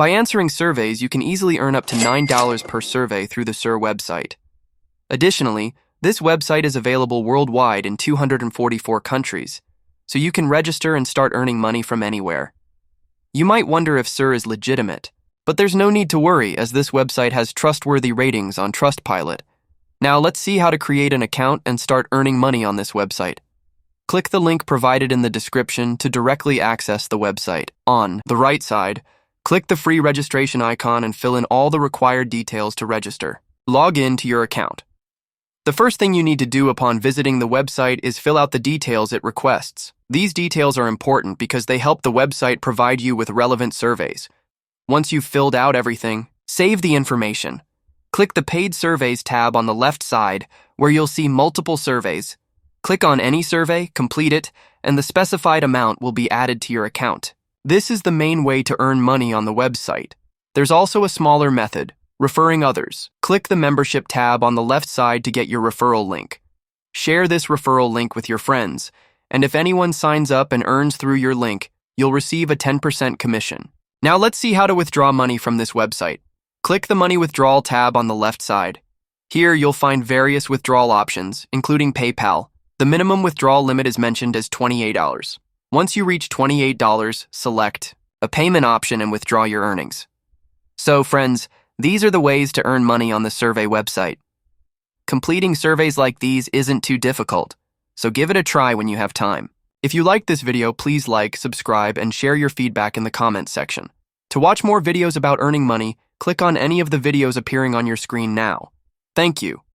By answering surveys, you can easily earn up to $9 per survey through the Sur website. Additionally, this website is available worldwide in 244 countries, so you can register and start earning money from anywhere. You might wonder if Sur is legitimate, but there's no need to worry as this website has trustworthy ratings on Trustpilot. Now let's see how to create an account and start earning money on this website. Click the link provided in the description to directly access the website. On the right side, click the free registration icon and fill in all the required details to register. Log in to your account. The first thing you need to do upon visiting the website is fill out the details it requests. These details are important because they help the website provide you with relevant surveys. Once you've filled out everything, save the information. Click the Paid Surveys tab on the left side, where you'll see multiple surveys. Click on any survey, complete it, and the specified amount will be added to your account. This is the main way to earn money on the website. There's also a smaller method, referring others. Click the Membership tab on the left side to get your referral link. Share this referral link with your friends, and if anyone signs up and earns through your link, you'll receive a 10% commission. Now let's see how to withdraw money from this website. Click the Money Withdrawal tab on the left side. Here you'll find various withdrawal options, including PayPal. The minimum withdrawal limit is mentioned as $28. Once you reach $28, select a payment option and withdraw your earnings. So friends, these are the ways to earn money on the survey website. Completing surveys like these isn't too difficult, so give it a try when you have time. If you liked this video, please like, subscribe, and share your feedback in the comments section. To watch more videos about earning money, click on any of the videos appearing on your screen now. Thank you.